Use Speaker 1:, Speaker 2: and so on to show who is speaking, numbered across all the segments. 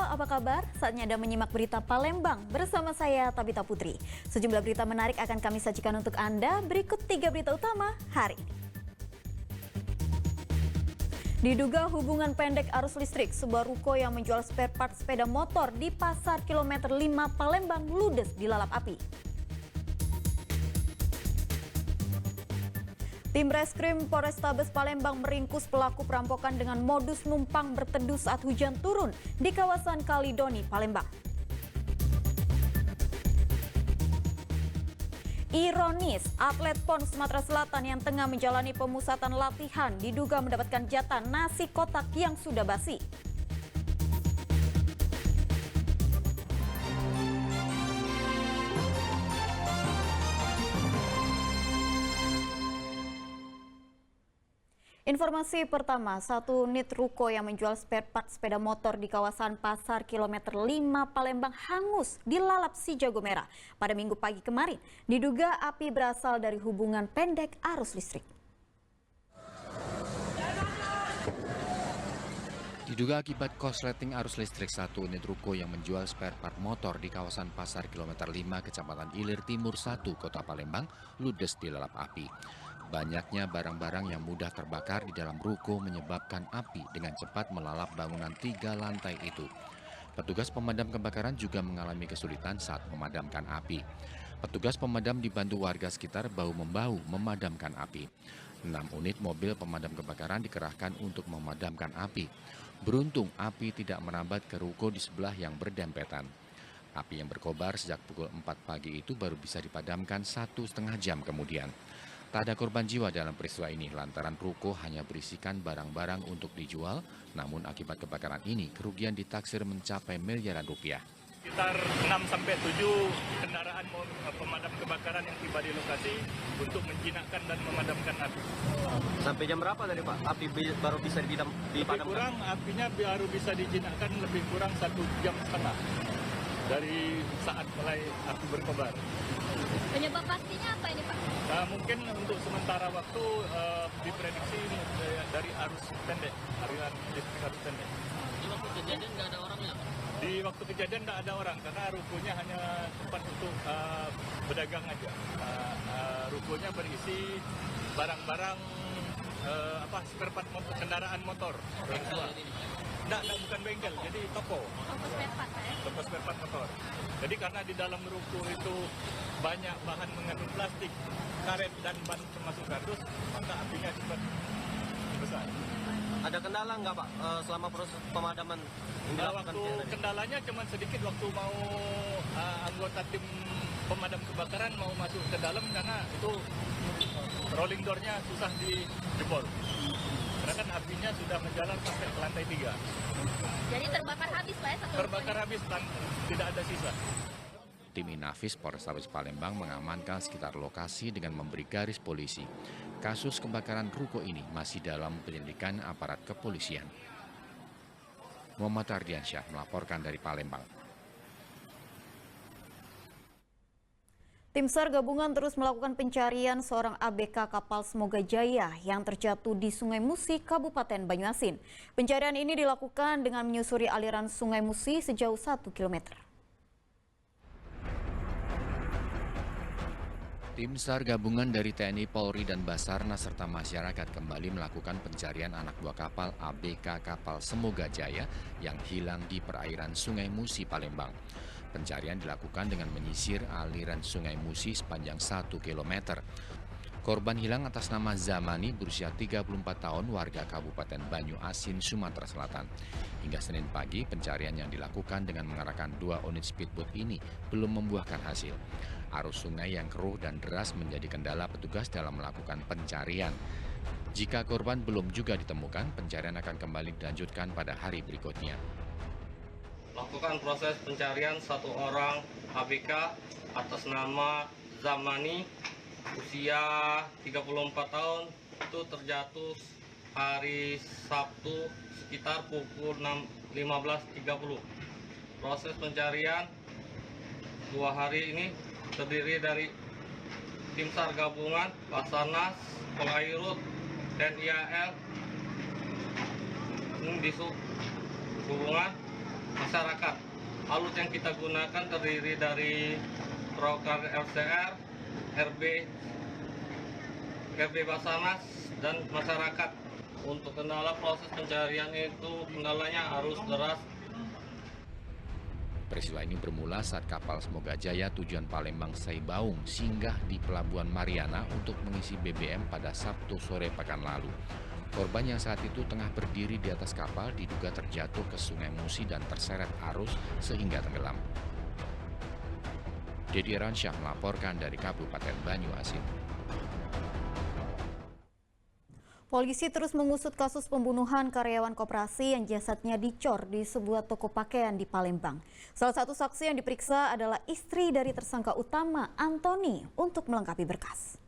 Speaker 1: Pemirsa, apa kabar? Saatnya Anda menyimak berita Palembang bersama saya Tabita Putri. Sejumlah berita menarik akan kami sajikan untuk Anda. Berikut 3 berita utama hari ini. Diduga hubungan pendek arus listrik, sebuah ruko yang menjual spare part sepeda motor di Pasar Kilometer 5 Palembang ludes dilalap api. Tim Reskrim Polrestabes Palembang meringkus pelaku perampokan dengan modus numpang berteduh saat hujan turun di kawasan Kalidoni, Palembang. Ironis, atlet PON Sumatera Selatan yang tengah menjalani pemusatan latihan diduga mendapatkan jatah nasi kotak yang sudah basi. Informasi pertama, satu unit ruko yang menjual spare part sepeda motor di kawasan Pasar Kilometer 5 Palembang hangus dilalap si jago merah pada Minggu pagi kemarin. Diduga api berasal dari hubungan pendek arus listrik.
Speaker 2: Diduga akibat korsleting arus listrik, satu unit ruko yang menjual spare part motor di kawasan Pasar Kilometer 5 Kecamatan Ilir Timur 1 Kota Palembang ludes dilalap api. Banyaknya barang-barang yang mudah terbakar di dalam ruko menyebabkan api dengan cepat melalap bangunan 3 lantai itu. Petugas pemadam kebakaran juga mengalami kesulitan saat memadamkan api. Petugas pemadam dibantu warga sekitar bahu-membahu memadamkan api. 6 unit mobil pemadam kebakaran dikerahkan untuk memadamkan api. Beruntung api tidak merambat ke ruko di sebelah yang berdempetan. Api yang berkobar sejak pukul 4 pagi itu baru bisa dipadamkan 1,5 jam kemudian. Tak ada korban jiwa dalam peristiwa ini lantaran ruko hanya berisikan barang-barang untuk dijual, namun akibat kebakaran ini kerugian ditaksir mencapai miliaran rupiah.
Speaker 3: Sekitar 6-7 kendaraan pemadam kebakaran yang tiba di lokasi untuk menjinakkan dan memadamkan api.
Speaker 4: Sampai jam berapa tadi Pak? Api baru bisa dipadamkan?
Speaker 3: Lebih kurang apinya baru bisa dijinakkan lebih kurang 1,5 jam dari saat mulai api berkobar.
Speaker 5: Penyebab pastinya apa ini Pak?
Speaker 3: Nah, mungkin untuk sementara waktu diprediksi dari arus pendek, aliran listrik arus pendek.
Speaker 6: Di waktu kejadian nggak ada orangnya?
Speaker 3: Di waktu kejadian nggak ada orang karena rukonya hanya tempat untuk berdagang aja. Rukonya berisi barang-barang spare part kendaraan motor. Nggak, bukan bengkel, jadi toko.
Speaker 5: Toko spare part ya?
Speaker 3: Toko spare part motor. Jadi karena di dalam ruko itu banyak bahan mengandung plastik, karet dan ban termasuk kardus, maka apinya cepat besar.
Speaker 4: Ada kendala nggak Pak selama proses pemadaman?
Speaker 3: Waktu kendalanya cuma sedikit waktu mau anggota tim pemadam kebakaran mau masuk ke dalam karena itu rolling door-nya susah dijebol. Karena kan apinya sudah menjalar sampai ke lantai 3.
Speaker 5: Jadi terbakar habis Pak ya?
Speaker 3: Terbakar habis, tidak ada sisa.
Speaker 2: Tim Inafis Polrestabes Palembang mengamankan sekitar lokasi dengan memberi garis polisi. Kasus kebakaran ruko ini masih dalam penyelidikan aparat kepolisian. Muhammad Ardiansyah melaporkan dari Palembang.
Speaker 1: Tim SAR gabungan terus melakukan pencarian seorang ABK kapal Semoga Jaya yang terjatuh di Sungai Musi, Kabupaten Banyuasin. Pencarian ini dilakukan dengan menyusuri aliran Sungai Musi sejauh 1 km.
Speaker 2: Tim SAR gabungan dari TNI, Polri, dan Basarnas serta masyarakat kembali melakukan pencarian anak buah kapal ABK kapal Semoga Jaya yang hilang di perairan Sungai Musi, Palembang. Pencarian dilakukan dengan menyisir aliran Sungai Musi sepanjang 1 km. Korban hilang atas nama Zamani berusia 34 tahun warga Kabupaten Banyuasin, Sumatera Selatan. Hingga Senin pagi pencarian yang dilakukan dengan mengerahkan 2 unit speedboat ini belum membuahkan hasil. Arus sungai yang keruh dan deras menjadi kendala petugas dalam melakukan pencarian. Jika korban belum juga ditemukan, pencarian akan kembali dilanjutkan pada hari berikutnya.
Speaker 6: Lakukan proses pencarian satu orang ABK atas nama Zamani, usia 34 tahun, itu terjatuh hari Sabtu sekitar pukul 15.30. Proses pencarian 2 hari ini terdiri dari tim SAR gabungan, Basarnas, Polairut, TNI AL, Disub Hubungan, masyarakat. Alut yang kita gunakan terdiri dari proker LCR, RB Basarnas, dan masyarakat. Untuk kendala proses pencarian itu kendalanya arus deras.
Speaker 2: Peristiwa ini bermula saat kapal Semoga Jaya tujuan Palembang Saibaung singgah di Pelabuhan Mariana untuk mengisi BBM pada Sabtu sore pekan lalu. Korban yang saat itu tengah berdiri di atas kapal diduga terjatuh ke Sungai Musi dan terseret arus sehingga tenggelam. Dedi Ransyah melaporkan dari Kabupaten Banyuasin.
Speaker 1: Polisi terus mengusut kasus pembunuhan karyawan koperasi yang jasadnya dicor di sebuah toko pakaian di Palembang. Salah satu saksi yang diperiksa adalah istri dari tersangka utama, Antoni, untuk melengkapi berkas.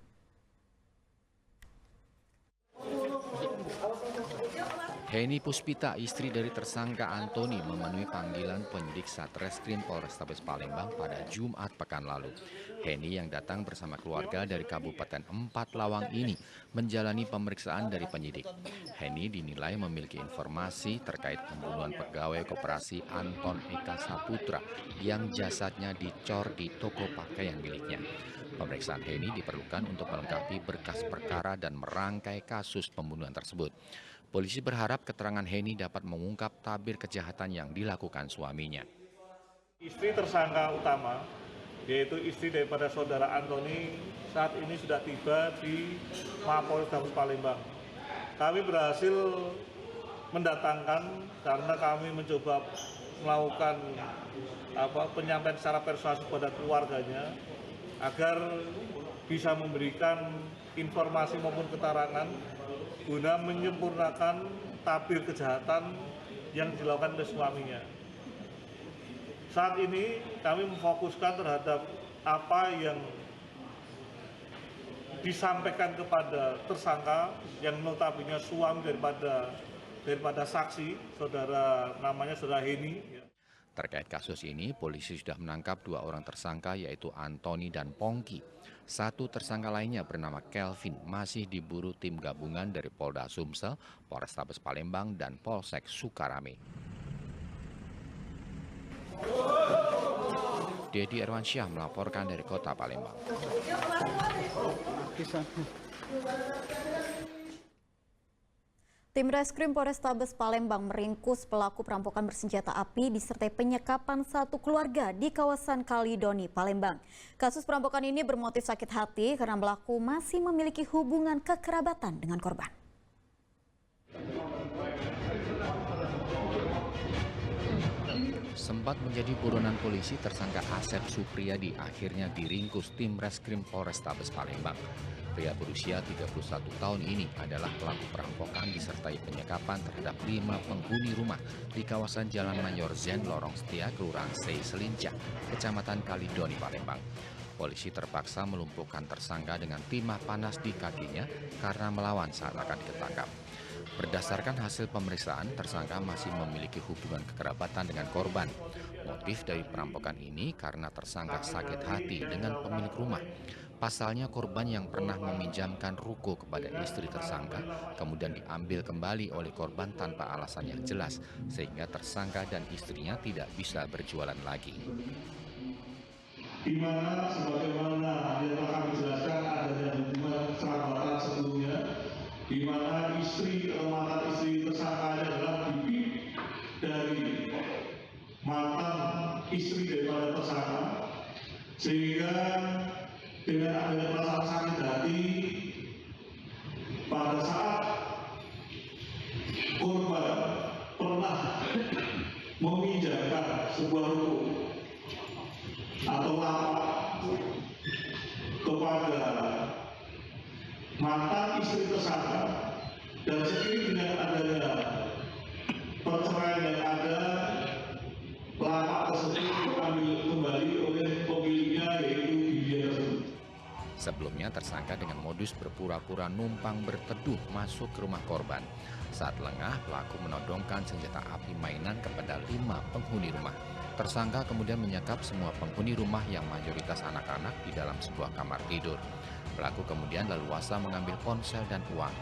Speaker 2: Heni Puspita, istri dari tersangka Antoni, memenuhi panggilan penyidik Satreskrim Polrestabes Palembang pada Jumat pekan lalu. Heni yang datang bersama keluarga dari Kabupaten Empat Lawang ini menjalani pemeriksaan dari penyidik. Heni dinilai memiliki informasi terkait pembunuhan pegawai koperasi Anton Eka Saputra yang jasadnya dicor di toko pakaian miliknya. Pemeriksaan Heni diperlukan untuk melengkapi berkas perkara dan merangkai kasus pembunuhan tersebut. Polisi berharap keterangan Heni dapat mengungkap tabir kejahatan yang dilakukan suaminya.
Speaker 7: Istri tersangka utama, yaitu istri daripada saudara Antoni, saat ini sudah tiba di Mapolrestabes Palembang. Kami berhasil mendatangkan karena kami mencoba melakukan penyampaian secara persuasif pada keluarganya agar bisa memberikan informasi maupun keterangan guna menyempurnakan tabir kejahatan yang dilakukan oleh suaminya. Saat ini kami memfokuskan terhadap apa yang disampaikan kepada tersangka yang notabene suami daripada saksi, namanya saudara Heni.
Speaker 2: Terkait kasus ini, polisi sudah menangkap 2 orang tersangka yaitu Antoni dan Pongki. Satu tersangka lainnya bernama Kelvin masih diburu tim gabungan dari Polda Sumsel, Polrestabes Palembang, dan Polsek Sukarame. Dedi Erwansyah melaporkan dari Kota Palembang.
Speaker 1: Tim Reskrim Polrestabes Palembang meringkus pelaku perampokan bersenjata api disertai penyekapan satu keluarga di kawasan Kalidoni, Palembang. Kasus perampokan ini bermotif sakit hati karena pelaku masih memiliki hubungan kekerabatan dengan korban.
Speaker 2: Sempat menjadi buronan polisi, tersangka Asep Supriyadi akhirnya diringkus tim Reskrim Polrestabes Palembang. Pria berusia 31 tahun ini adalah pelaku perampokan disertai penyekapan terhadap 5 penghuni rumah di kawasan Jalan Mayor Zen, Lorong Setia, Kelurahan Sei Selincah, Kecamatan Kalidoni, Palembang. Polisi terpaksa melumpuhkan tersangka dengan timah panas di kakinya karena melawan saat akan ditangkap. Berdasarkan hasil pemeriksaan, tersangka masih memiliki hubungan kekerabatan dengan korban. Motif dari perampokan ini karena tersangka sakit hati dengan pemilik rumah. Pasalnya korban yang pernah meminjamkan ruko kepada istri tersangka kemudian diambil kembali oleh korban tanpa alasan yang jelas, sehingga tersangka dan istrinya tidak bisa berjualan lagi.
Speaker 7: Di mana sebagaimana yang telah kami jelaskan adanya hubungan kerabatan sebelumnya, di mana istri atau mantan istri tersangka adalah bibi dari mantan istri daripada tersangka, sehingga dengan adanya perasaan sakit hati pada saat korban pernah meminjamkan sebuah ruko atau lapak kepada mantan istri tersangka, dan seiring dengan adanya perceraian yang ada, lapak tersebut diambil kembali oleh pemiliknya, yaitu bibi tersebut.
Speaker 2: Sebelumnya tersangka dengan modus berpura-pura numpang berteduh masuk ke rumah korban. Saat lengah, pelaku menodongkan senjata api mainan kepada 5 penghuni rumah. Tersangka kemudian menyekap semua penghuni rumah yang mayoritas anak-anak di dalam sebuah kamar tidur. Pelaku kemudian leluasa mengambil ponsel dan uang.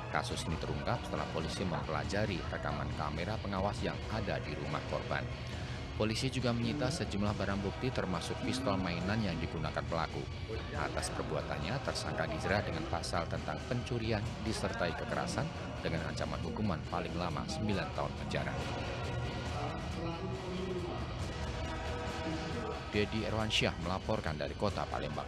Speaker 2: Kasus ini terungkap setelah polisi mempelajari rekaman kamera pengawas yang ada di rumah korban. Polisi juga menyita sejumlah barang bukti termasuk pistol mainan yang digunakan pelaku. Atas perbuatannya, tersangka dijerat dengan pasal tentang pencurian disertai kekerasan dengan ancaman hukuman paling lama 9 tahun penjara. Dedi Erwansyah melaporkan dari Kota Palembang.